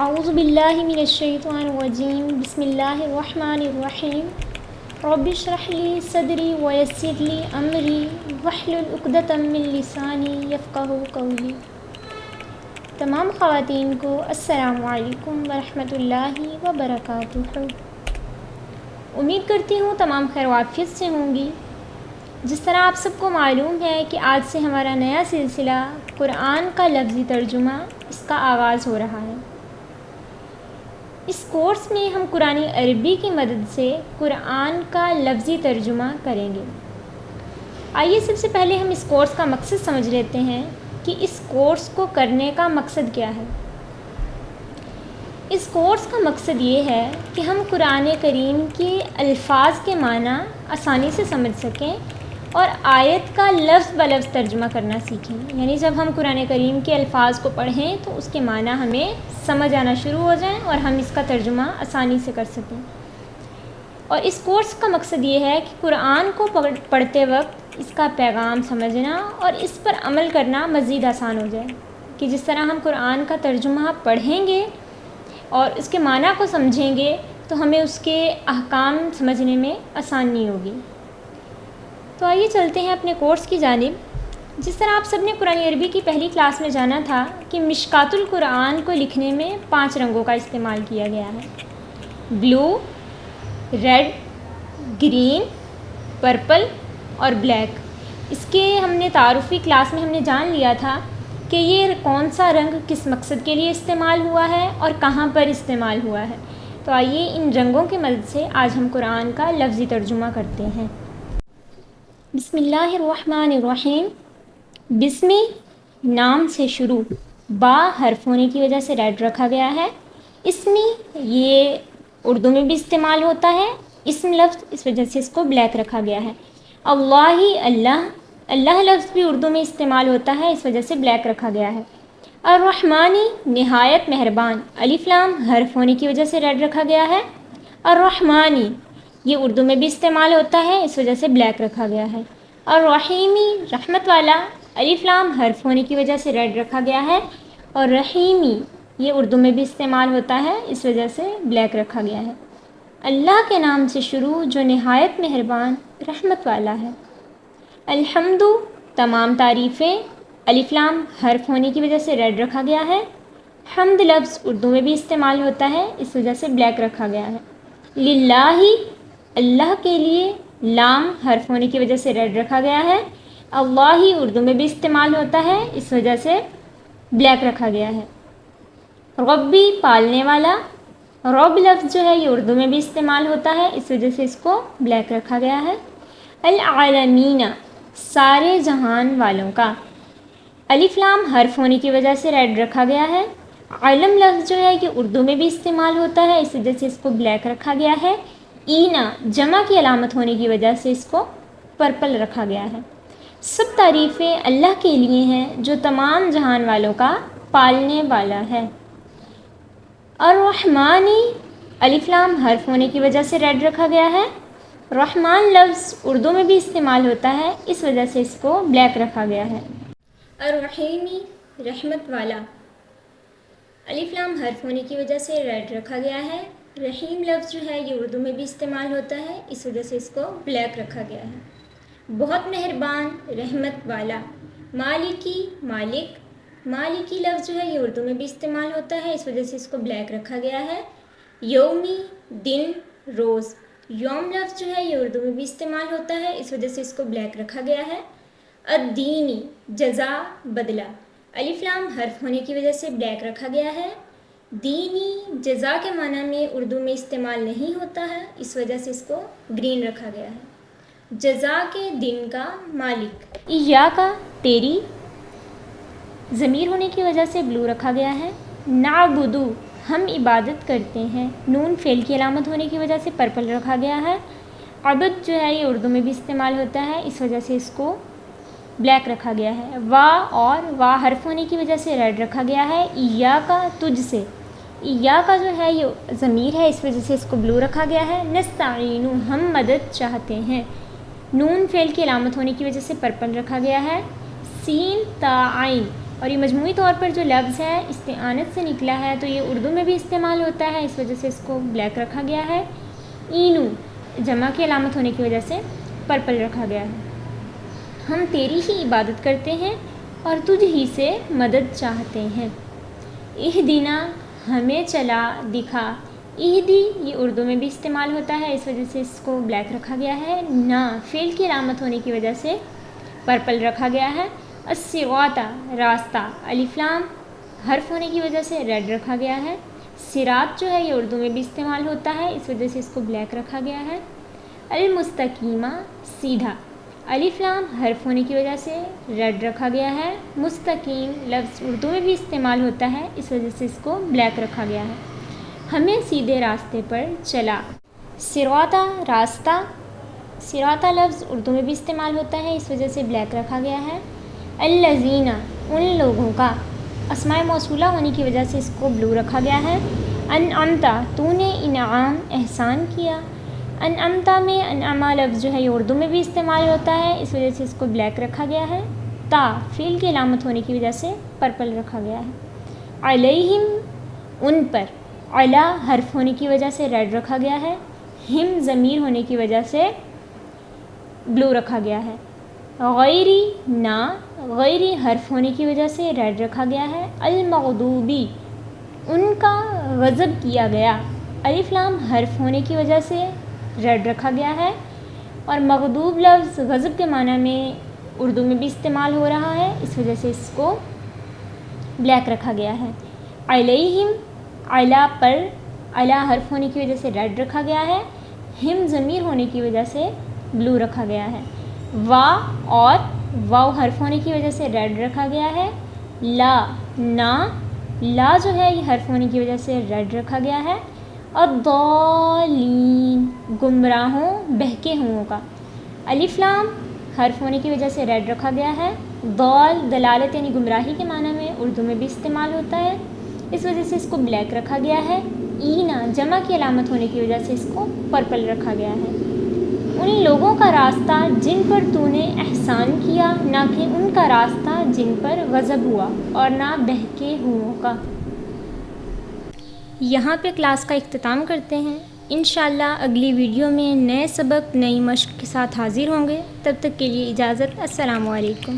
اعوذ باللہ من الشیطان الرجیم بسم اللہ الرحمن الرحیم رب اشرح لی صدری ویسر لی امری واحلل عقدۃ من لسانی یفقہوا قولی۔ تمام خواتین کو السلام علیکم ورحمۃ اللہ وبرکاتہ۔ امید کرتی ہوں تمام خیر و عافیت سے ہوں گی۔ جس طرح آپ سب کو معلوم ہے کہ آج سے ہمارا نیا سلسلہ قرآن کا لفظی ترجمہ اس کا آغاز ہو رہا ہے۔ اس کورس میں ہم قرآن عربی کی مدد سے قرآن کا لفظی ترجمہ کریں گے۔ آئیے سب سے پہلے ہم اس کورس کا مقصد سمجھ لیتے ہیں کہ اس کورس کو کرنے کا مقصد کیا ہے۔ اس کورس کا مقصد یہ ہے کہ ہم قرآن کریم کے الفاظ کے معنی آسانی سے سمجھ سکیں اور آیت کا لفظ بلفظ ترجمہ کرنا سیکھیں۔ یعنی جب ہم قرآن کریم کے الفاظ کو پڑھیں تو اس کے معنی ہمیں سمجھ آنا شروع ہو جائیں اور ہم اس کا ترجمہ آسانی سے کر سکیں۔ اور اس کورس کا مقصد یہ ہے کہ قرآن کو پڑھتے وقت اس کا پیغام سمجھنا اور اس پر عمل کرنا مزید آسان ہو جائے، کہ جس طرح ہم قرآن کا ترجمہ پڑھیں گے اور اس کے معنی کو سمجھیں گے تو ہمیں اس کے احکام سمجھنے میں آسانی ہوگی۔ تو آئیے چلتے ہیں اپنے کورس کی جانب۔ جس طرح آپ سب نے قرآن عربی کی پہلی کلاس میں جانا تھا کہ مشکات القرآن کو لکھنے میں 5 رنگوں کا استعمال کیا گیا ہے: بلو، ریڈ، گرین، پرپل اور بلیک۔ اس کے ہم نے تعارفی کلاس میں ہم نے جان لیا تھا کہ یہ کون سا رنگ کس مقصد کے لیے استعمال ہوا ہے اور کہاں پر استعمال ہوا ہے۔ تو آئیے ان رنگوں کی مدد سے آج ہم قرآن کا لفظی ترجمہ کرتے ہیں۔ بسم اللہ الرحمن الرحیم۔ بسمی نام سے شروع، با حرف ہونے کی وجہ سے ریڈ رکھا گیا ہے۔ اسمی یہ اردو میں بھی استعمال ہوتا ہے، اسم لفظ، اس وجہ سے اس کو بلیک رکھا گیا ہے۔ اللہ اللہ، اللہ لفظ بھی اردو میں استعمال ہوتا ہے، اس وجہ سے بلیک رکھا گیا ہے۔ الرحمانی نہایت مہربان، الف لام حرف ہونے کی وجہ سے ریڈ رکھا گیا ہے۔ الرحمانی یہ اردو میں بھی استعمال ہوتا ہے، اس وجہ سے بلیک رکھا گیا ہے۔ الرحیمی رحمت والا، الف لام حرف ہونے کی وجہ سے ریڈ رکھا گیا ہے، اور رحیمی یہ اردو میں بھی استعمال ہوتا ہے، اس وجہ سے بلیک رکھا گیا ہے۔ اللہ کے نام سے شروع جو نہایت مہربان رحمت والا ہے۔ الحمد تمام تعریفیں، الف لام حرف ہونے کی وجہ سے ریڈ رکھا گیا ہے۔ حمد لفظ اردو میں بھی استعمال ہوتا ہے، اس وجہ سے بلیک رکھا گیا ہے۔ للہ اللہ کے لیے، لام حرف ہونے کی وجہ سے ریڈ رکھا گیا ہے۔ اللہ اردو میں بھی استعمال ہوتا ہے، اس وجہ سے بلیک رکھا گیا ہے۔ ربی پالنے والا، رب لفظ جو ہے یہ اردو میں بھی استعمال ہوتا ہے، اس وجہ سے اس کو بلیک رکھا گیا ہے۔ العالمین سارے جہان والوں کا، الف لام حرف ہونے کی وجہ سے ریڈ رکھا گیا ہے۔ عالم لفظ جو ہے یہ اردو میں بھی استعمال ہوتا ہے، اس وجہ سے اس کو بلیک رکھا گیا ہے۔ اینا جمع کی علامت ہونے کی وجہ سے اس کو پرپل رکھا گیا ہے۔ سب تعریفیں اللہ کے لیے ہیں جو تمام جہان والوں کا پالنے والا ہے۔ الرحمانی الف لام حرف ہونے کی وجہ سے ریڈ رکھا گیا ہے۔ رحمان لفظ اردو میں بھی استعمال ہوتا ہے، اس وجہ سے اس کو بلیک رکھا گیا ہے۔ الرحیمی رحمت والا، الف لام حرف ہونے کی وجہ سے ریڈ رکھا گیا ہے۔ رحیم لفظ جو ہے یہ اردو میں بھی استعمال ہوتا ہے، اس وجہ سے اس کو بلیک رکھا گیا ہے۔ بہت مہربان رحمت والا، مالکی مالک، مالکی لفظ جو ہے یہ اردو میں بھی استعمال ہوتا ہے، اس وجہ سے اس کو بلیک رکھا گیا ہے۔ یومی دن روز، یوم لفظ جو ہے یہ اردو میں بھی استعمال ہوتا ہے، اس وجہ سے اس کو بلیک رکھا گیا ہے۔ الدینی جزا بدلہ، الف لام حرف ہونے کی وجہ سے بلیک رکھا گیا ہے۔ دینی جزا کے معنی میں اردو میں استعمال نہیں ہوتا ہے، اس وجہ سے اس کو گرین رکھا گیا ہے۔ جزا کے دن کا مالک، ایاکا تیری، ضمیر ہونے کی وجہ سے بلو رکھا گیا ہے۔ نعبدو ہم عبادت کرتے ہیں، نون فعل کی علامت ہونے کی وجہ سے پرپل رکھا گیا ہے۔ عبد جو ہے یہ اردو میں بھی استعمال ہوتا ہے، اس وجہ سے اس کو بلیک رکھا گیا ہے۔ وا اور وا حرف ہونے کی وجہ سے ریڈ رکھا گیا ہے۔ ایاکا تجھ سے، ایاکا جو ہے یہ ضمیر ہے، اس وجہ سے اس کو بلو رکھا گیا ہے۔ نستعین ہم مدد چاہتے ہیں، نون فعل کی علامت ہونے کی وجہ سے پرپل رکھا گیا ہے۔ سین تا عین اور یہ مجموعی طور پر جو لفظ ہے استعانت سے نکلا ہے تو یہ اردو میں بھی استعمال ہوتا ہے، اس وجہ سے اس کو بلیک رکھا گیا ہے۔ اینو جمع کی علامت ہونے کی وجہ سے پرپل رکھا گیا ہے۔ ہم تیری ہی عبادت کرتے ہیں اور تجھ ہی سے مدد چاہتے ہیں۔ اہدنا ہمیں چلا دکھا، اہدی یہ اردو میں بھی استعمال ہوتا ہے، اس وجہ سے اس کو بلیک رکھا گیا ہے۔ نا فعل کی علامت ہونے کی وجہ سے پرپل رکھا گیا ہے۔ الصراط راستہ، الف لام حرف ہونے کی وجہ سے ریڈ رکھا گیا ہے۔ صراط جو ہے یہ اردو میں بھی استعمال ہوتا ہے، اس وجہ سے اس کو بلیک رکھا گیا ہے۔ المستقیمہ سیدھا، الف لام حرف ہونے کی وجہ سے ریڈ رکھا گیا ہے۔ مستقیم لفظ اردو میں بھی استعمال ہوتا ہے، اس وجہ سے اس کو بلیک رکھا گیا ہے۔ ہمیں سیدھے راستے پر چلا، صراط راستہ، صراط لفظ اردو میں بھی استعمال ہوتا ہے، اس وجہ سے بلیک رکھا گیا ہے۔ الذین ان لوگوں کا، اسماء موصولہ ہونے کی وجہ سے اس کو بلو رکھا گیا ہے۔ انعمت تو نے انعام احسان کیا، انعمت میں انعمہ لفظ جو ہے یہ اردو میں بھی استعمال ہوتا ہے، اس وجہ سے اس کو بلیک رکھا گیا ہے۔ تا فعل کی علامت ہونے کی وجہ سے پرپل رکھا گیا ہے۔ علیہم ان پر، علی حرف ہونے کی وجہ سے ریڈ رکھا گیا ہے۔ ہم ضمیر ہونے کی وجہ سے بلو رکھا گیا ہے۔ غیری نا، غیری حرف ہونے کی وجہ سے ریڈ رکھا گیا ہے۔ المغضوبی ان کا غضب کیا گیا، الف لام حرف ہونے کی وجہ سے ریڈ رکھا گیا ہے، اور مغضوب لفظ غضب کے معنی میں اردو میں بھی استعمال ہو رہا ہے، اس وجہ سے اس کو بلیک رکھا گیا ہے۔ علیہم علا پر، علا حرف ہونے کی وجہ سے ریڈ رکھا گیا ہے، ہم ضمیر ہونے کی وجہ سے بلو رکھا گیا ہے۔ وا اور واو حرف ہونے کی وجہ سے ریڈ رکھا گیا ہے۔ لا نا، لا جو ہے یہ حرف ہونے کی وجہ سے ریڈ رکھا گیا ہے۔ الضالین گمراہوں بہکے ہوں کا، الف لام حرف ہونے کی وجہ سے ریڈ رکھا گیا ہے۔ ضال دلالت یعنی گمراہی کے معنی میں اردو میں بھی استعمال ہوتا ہے، اس وجہ سے اس کو بلیک رکھا گیا ہے۔ اینا جمع کی علامت ہونے کی وجہ سے اس کو پرپل رکھا گیا ہے۔ ان لوگوں کا راستہ جن پر تو نے احسان کیا، نہ کہ ان کا راستہ جن پر غضب ہوا، اور نہ بہکے ہوں کا۔ یہاں پہ کلاس کا اختتام کرتے ہیں۔ انشاءاللہ اگلی ویڈیو میں نئے سبق نئی مشق کے ساتھ حاضر ہوں گے، تب تک کے لیے اجازت، السلام علیکم۔